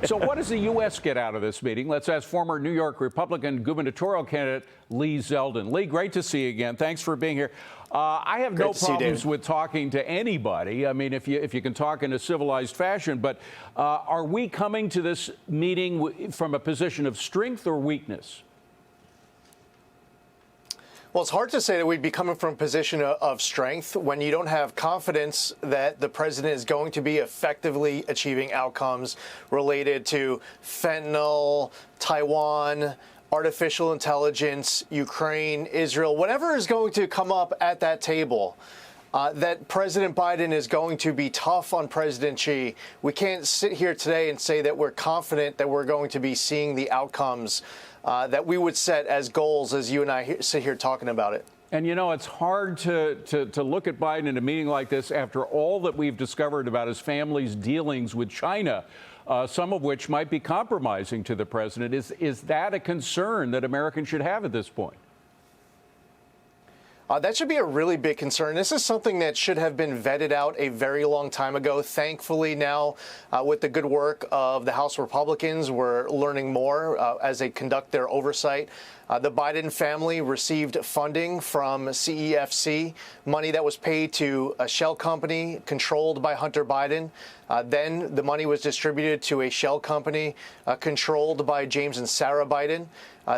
So what does the U.S. get out of this meeting? Let's ask former New York Republican gubernatorial candidate Lee Zeldin. Lee, great to see you again. Thanks for being here. I have no problems with talking to anybody. I mean, if you can talk in a civilized fashion. But are we coming to this meeting from a position of strength or weakness? Well, it's hard to say that we'd be coming from a position of strength when you don't have confidence that the president is going to be effectively achieving outcomes related to fentanyl, Taiwan, artificial intelligence, Ukraine, Israel, whatever is going to come up at that table. That President Biden is going to be tough on President Xi. We can't sit here today and say that we're confident that we're going to be seeing the outcomes that we would set as goals as you and I sit here talking about it. And, you know, it's hard to look at Biden in a meeting like this after all that we've discovered about his family's dealings with China, some of which might be compromising to the president. Is that a concern that Americans should have at this point? That should be a really big concern. This is something that should have been vetted out a very long time ago. Thankfully, now, with the good work of the House Republicans, we're learning more as they conduct their oversight. The Biden family received funding from CEFC, money that was paid to a shell company controlled by Hunter Biden. Then the money was distributed to a shell company controlled by James and Sarah Biden.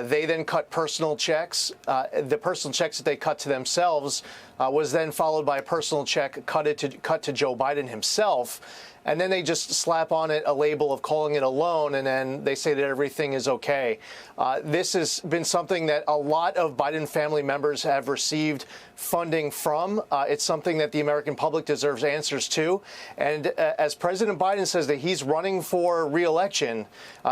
They then cut personal checks. The personal checks that they cut to themselves was then followed by a personal check cut to Joe Biden himself. And then they just slap on it a label of calling it a loan, and then they say that everything is okay. This has been something that a lot of Biden family members have received funding from. It's something that the American public deserves answers to. And as President Biden says that he's running for re-election,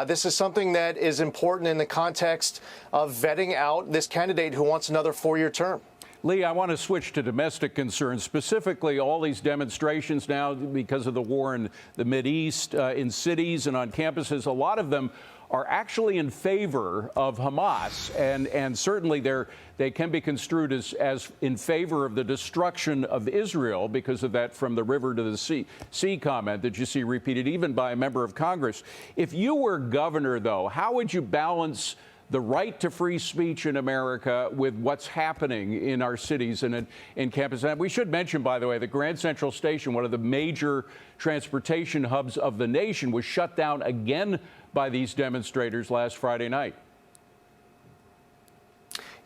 this is something that is important in the context of vetting out this candidate who wants another 4-year term. Lee, I want to switch to domestic concerns, specifically all these demonstrations now because of the war in the Mideast, in cities and on campuses. A lot of them are actually in favor of Hamas, and certainly they can be construed as in favor of the destruction of Israel because of that from the river to the sea comment that you see repeated even by a member of Congress. If you were governor, though, how would you balance the right to free speech in America with what's happening in our cities and in campus? And we should mention, by the way, that Grand Central Station, one of the major transportation hubs of the nation, was shut down again by these demonstrators last Friday night.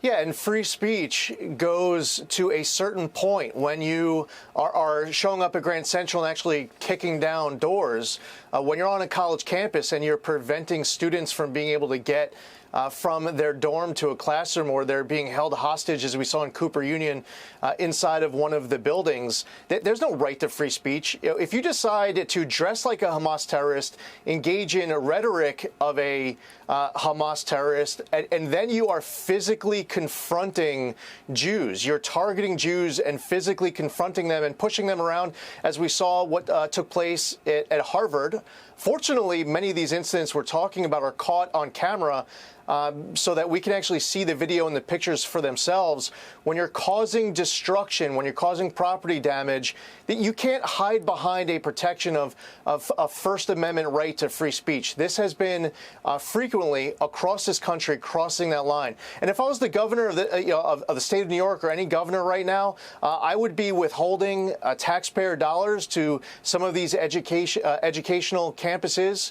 Yeah, and free speech goes to a certain point when you are showing up at Grand Central and actually kicking down doors. When you're on a college campus and you're preventing students from being able to get from their dorm to a classroom, or they're being held hostage, as we saw in Cooper Union, inside of one of the buildings. There's no right to free speech. If you decide to dress like a Hamas terrorist, engage in a rhetoric of a Hamas terrorist, and then you are physically confronting Jews, you're targeting Jews and physically confronting them and pushing them around, as we saw what took place at Harvard. Fortunately, many of these incidents we're talking about are caught on camera, so that we can actually see the video and the pictures for themselves. When you're causing destruction, when you're causing property damage, that you can't hide behind a protection of a First Amendment right to free speech. This has been frequently across this country crossing that line. And if I was the governor of the state of New York, or any governor right now, I would be withholding taxpayer dollars to some of these educational campuses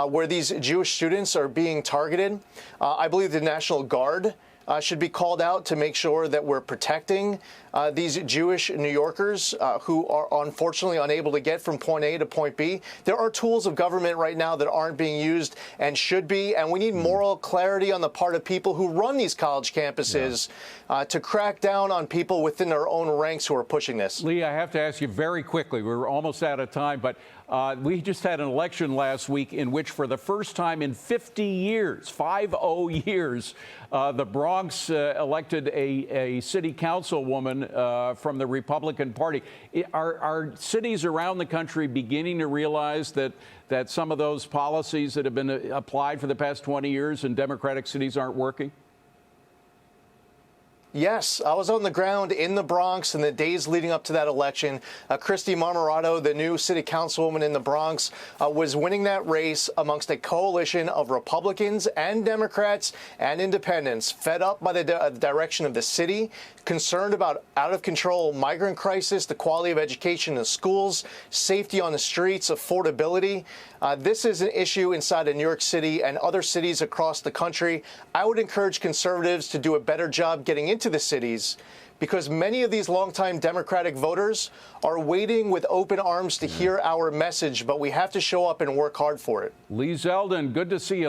where these Jewish students are being targeted. I believe the National Guard should be called out to make sure that we're protecting these Jewish New Yorkers who are unfortunately unable to get from point A to point B. There are tools of government right now that aren't being used and should be, and we need moral clarity on the part of people who run these college campuses to crack down on people within their own ranks who are pushing this. Lee, I have to ask you very quickly, we're almost out of time, but we just had an election last week in which for the first time in 50 years, 50 years, the Bronx elected a city councilwoman from the Republican Party. Are cities around the country beginning to realize that some of those policies that have been applied for the past 20 years in Democratic cities aren't working? Yes, I was on the ground in the Bronx in the days leading up to that election. Christy Marmorato, the new city councilwoman in the Bronx, was winning that race amongst a coalition of Republicans and Democrats and independents, fed up by the direction of the city, concerned about out-of-control migrant crisis, the quality of education in schools, safety on the streets, affordability. This is an issue inside of New York City and other cities across the country. I would encourage conservatives to do a better job getting into the cities, because many of these longtime Democratic voters are waiting with open arms to hear our message, but we have to show up and work hard for it. Lee Zeldin, good to see you.